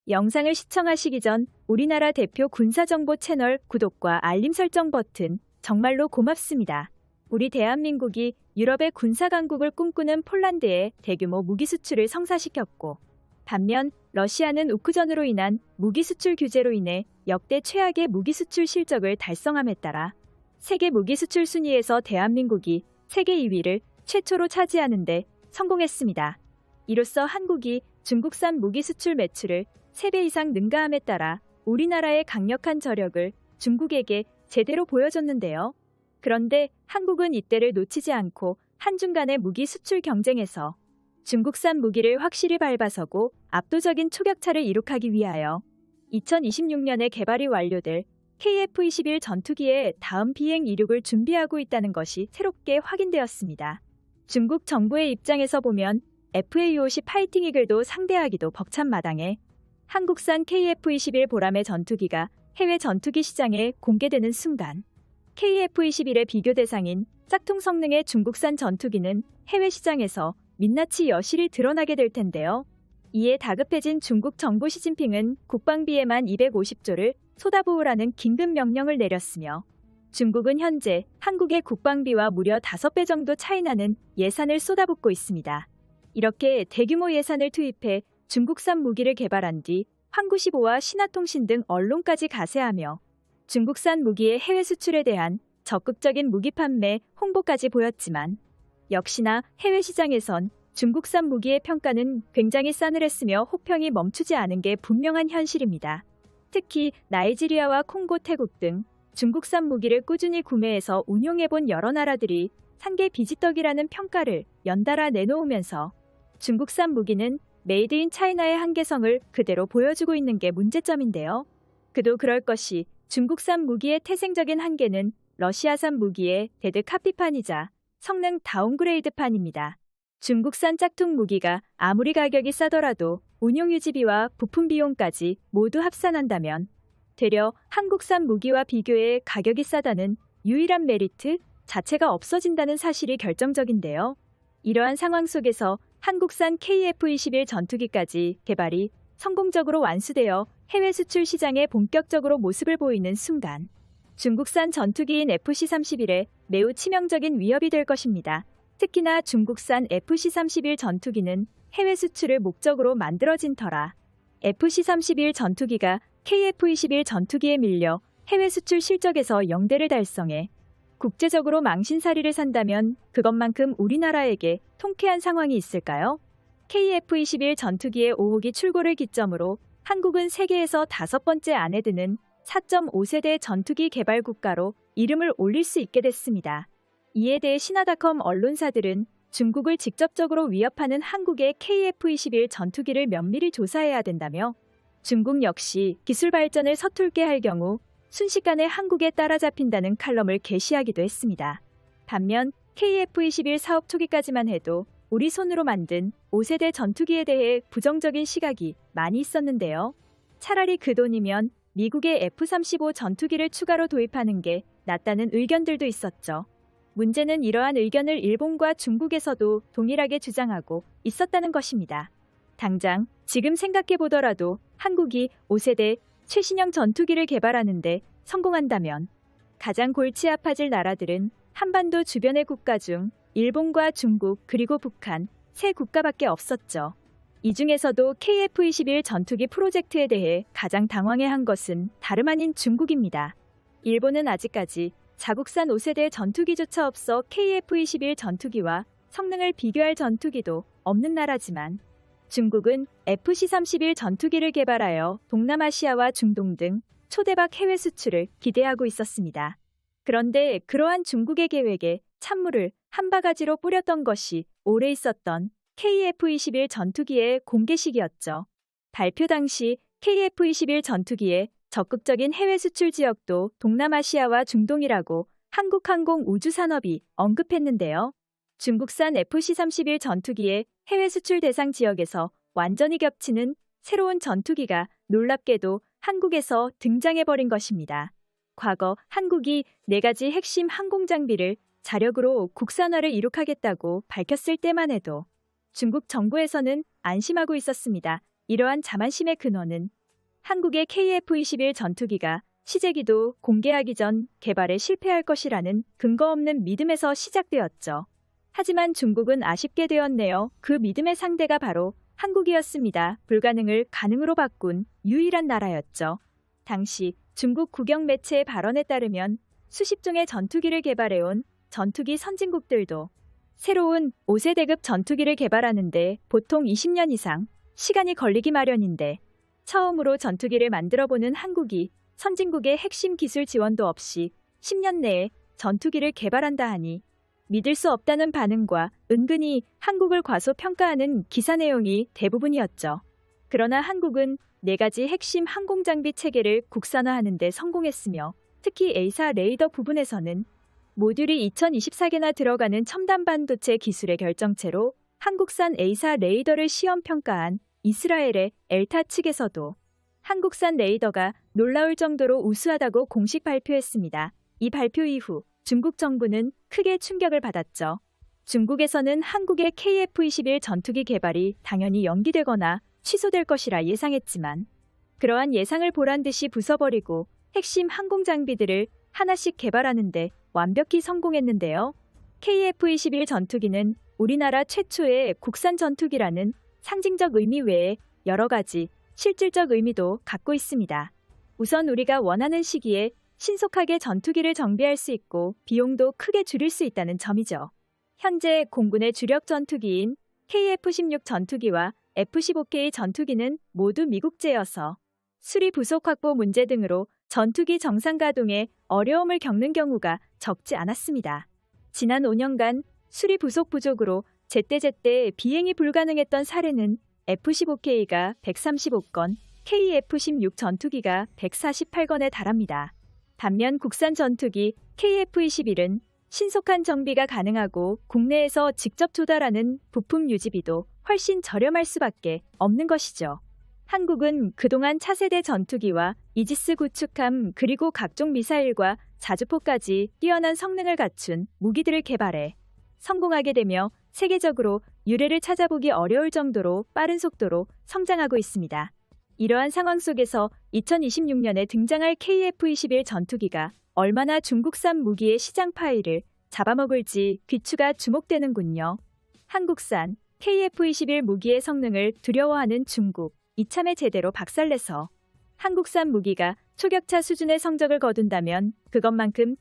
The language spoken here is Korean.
영상을 시청하시기 전 우리나라 대표 군사정보 채널 구독과 알림 설정 버튼 정말로 고맙습니다. 우리 대한민국이 유럽의 군사 강국을 꿈꾸는 폴란드에 대규모 무기 수출을 성사시켰고, 반면 러시아는 우크전으로 인한 무기 수출 규제로 인해 역대 최악의 무기 수출 실적을 달성함에 따라 세계 무기 수출 순위에서 대한민국이 세계 2위를 최초로 차지하는 데 성공했습니다. 이로써 한국이 중국산 무기 수출 매출을 3배 이상 능가함에 따라 우리나라의 강력한 저력을 중국에게 제대로 보여줬는데요. 그런데 한국은 이때를 놓치지 않고 한중 간의 무기 수출 경쟁에서 중국산 무기를 확실히 밟아서고 압도적인 초격차를 이룩하기 위하여 2026년에 개발이 완료될 KF-21 전투기의 다음 비행 이륙을 준비하고 있다는 것이 새롭게 확인되었습니다. 중국 정부의 입장에서 보면 FA-50 파이팅 이글도 상대하기도 벅찬 마당에 한국산 KF-21 보람의 전투기가 해외 전투기 시장에 공개되는 순간 KF-21의 비교 대상인 짝퉁 성능의 중국산 전투기는 해외 시장에서 민낯이 여실히 드러나게 될 텐데요. 이에 다급해진 중국 정부 시진핑은 국방비에만 250조를 쏟아부으라는 긴급 명령을 내렸으며, 중국은 현재 한국의 국방비와 무려 5배 정도 차이나는 예산을 쏟아붓고 있습니다. 이렇게 대규모 예산을 투입해 중국산 무기를 개발한 뒤 환구15와 신화통신 등 언론까지 가세하며 중국산 무기의 해외 수출에 대한 적극적인 무기 판매, 홍보까지 보였지만, 역시나 해외 시장에선 중국산 무기의 평가는 굉장히 싸늘했으며 호평이 멈추지 않은 게 분명한 현실입니다. 특히 나이지리아와 콩고, 태국 등 중국산 무기를 꾸준히 구매해서 운용해본 여러 나라들이 상계 비지떡이라는 평가를 연달아 내놓으면서 중국산 무기는 메이드 인 차이나의 한계성을 그대로 보여주고 있는 게 문제점인데요. 그도 그럴 것이 중국산 무기의 태생적인 한계는 러시아산 무기의 데드 카피판이자 성능 다운그레이드판입니다. 중국산 짝퉁 무기가 아무리 가격이 싸더라도 운용 유지비와 부품 비용까지 모두 합산한다면 되려 한국산 무기와 비교해 가격이 싸다는 유일한 메리트 자체가 없어진다는 사실이 결정적인데요. 이러한 상황 속에서 한국산 KF-21 전투기까지 개발이 성공적으로 완수되어 해외 수출 시장에 본격적으로 모습을 보이는 순간 중국산 전투기인 FC-31에 매우 치명적인 위협이 될 것입니다. 특히나 중국산 FC-31 전투기는 해외 수출을 목적으로 만들어진 터라 FC-31 전투기가 KF-21 전투기에 밀려 해외 수출 실적에서 영대를 달성해 국제적으로 망신살이를 산다면 그것만큼 우리나라에게 통쾌한 상황이 있을까요? KF-21 전투기의 5호기 출고를 기점으로 한국은 세계에서 5번째 안에 드는 4.5세대 전투기 개발 국가로 이름을 올릴 수 있게 됐습니다. 이에 대해 신화닷컴 언론사들은 중국을 직접적으로 위협하는 한국의 KF-21 전투기를 면밀히 조사해야 된다며 중국 역시 기술 발전을 서툴게 할 경우 순식간에 한국에 따라잡힌다는 칼럼을 게시하기도 했습니다. 반면 KF-21 사업 초기까지만 해도 우리 손으로 만든 5세대 전투기에 대해 부정적인 시각이 많이 있었는데요. 차라리 그 돈이면 미국의 F-35 전투기를 추가로 도입하는 게 낫다는 의견들도 있었죠. 문제는 이러한 의견을 일본과 중국에서도 동일하게 주장하고 있었다는 것입니다. 당장 지금 생각해보더라도 한국이 5세대 최신형 전투기를 개발하는데 성공한다면 가장 골치 아파질 나라들은 한반도 주변의 국가 중 일본과 중국 그리고 북한 세 국가밖에 없었죠. 이 중에서도 KF-21 전투기 프로젝트에 대해 가장 당황해한 것은 다름 아닌 중국입니다. 일본은 아직까지 자국산 5세대 전투기조차 없어 KF-21 전투기와 성능을 비교할 전투기도 없는 나라지만, 중국은 FC-31 전투기를 개발하여 동남아시아와 중동 등 초대박 해외 수출을 기대하고 있었습니다. 그런데 그러한 중국의 계획에 찬물을 한 바가지로 뿌렸던 것이 오래 있었던 KF-21 전투기의 공개식이었죠. 발표 당시 KF-21 전투기의 적극적인 해외 수출 지역도 동남아시아와 중동이라고 한국항공우주산업이 언급했는데요. 중국산 FC-31 전투기의 해외 수출 대상 지역에서 완전히 겹치는 새로운 전투기가 놀랍게도 한국에서 등장해버린 것입니다. 과거 한국이 4가지 핵심 항공장비를 자력으로 국산화를 이룩하겠다고 밝혔을 때만 해도 중국 정부에서는 안심하고 있었습니다. 이러한 자만심의 근원은 한국의 KF-21 전투기가 시제기도 공개하기 전 개발에 실패할 것이라는 근거 없는 믿음에서 시작되었죠. 하지만 중국은 아쉽게 되었네요. 그 믿음의 상대가 바로 한국이었습니다. 불가능을 가능으로 바꾼 유일한 나라였죠. 당시 중국 국영 매체의 발언에 따르면 수십 종의 전투기를 개발해온 전투기 선진국들도 새로운 5세대급 전투기를 개발하는데 보통 20년 이상 시간이 걸리기 마련인데 처음으로 전투기를 만들어보는 한국이 선진국의 핵심 기술 지원도 없이 10년 내에 전투기를 개발한다 하니 믿을 수 없다는 반응과 은근히 한국을 과소평가하는 기사 내용이 대부분이었죠. 그러나 한국은 4가지 핵심 항공장비 체계를 국산화하는 데 성공했으며 특히 A사 레이더 부분에서는 모듈이 2024개나 들어가는 첨단 반도체 기술의 결정체로 한국산 A사 레이더를 시험 평가한 이스라엘의 엘타 측에서도 한국산 레이더가 놀라울 정도로 우수하다고 공식 발표했습니다. 이 발표 이후 중국 정부는 크게 충격을 받았죠. 중국에서는 한국의 KF-21 전투기 개발이 당연히 연기되거나 취소될 것이라 예상했지만 그러한 예상을 보란듯이 부숴버리고 핵심 항공 장비들을 하나씩 개발하는데 완벽히 성공했는데요. KF-21 전투기는 우리나라 최초의 국산 전투기라는 상징적 의미 외에 여러 가지 실질적 의미도 갖고 있습니다. 우선 우리가 원하는 시기에 신속하게 전투기를 정비할 수 있고 비용도 크게 줄일 수 있다는 점이죠. 현재 공군의 주력 전투기인 KF-16 전투기와 F-15K 전투기는 모두 미국제여서 수리 부속 확보 문제 등으로 전투기 정상 가동에 어려움을 겪는 경우가 적지 않았습니다. 지난 5년간 수리 부속 부족으로 제때제때 비행이 불가능했던 사례는 F-15K가 135건, KF-16 전투기가 148건에 달합니다. 반면 국산 전투기 KF-21은 신속한 정비가 가능하고 국내에서 직접 조달하는 부품 유지비도 훨씬 저렴할 수밖에 없는 것이죠. 한국은 그동안 차세대 전투기와 이지스 구축함 그리고 각종 미사일과 자주포까지 뛰어난 성능을 갖춘 무기들을 개발해 성공하게 되며 세계적으로 유례를 찾아보기 어려울 정도로 빠른 속도로 성장하고 있습니다. 이러한 상황 속에서 2026년에 등장할 KF-21 전투기가 얼마나 중국산 무기의 시장 파이를 잡아먹을지 귀추가 주목되는군요. 한국산 KF-21 무기의 성능을 두려워하는 중국, 이참에 제대로 박살내서 한국산 무기가 초격차 수준의 성적을 거둔다면 그것만큼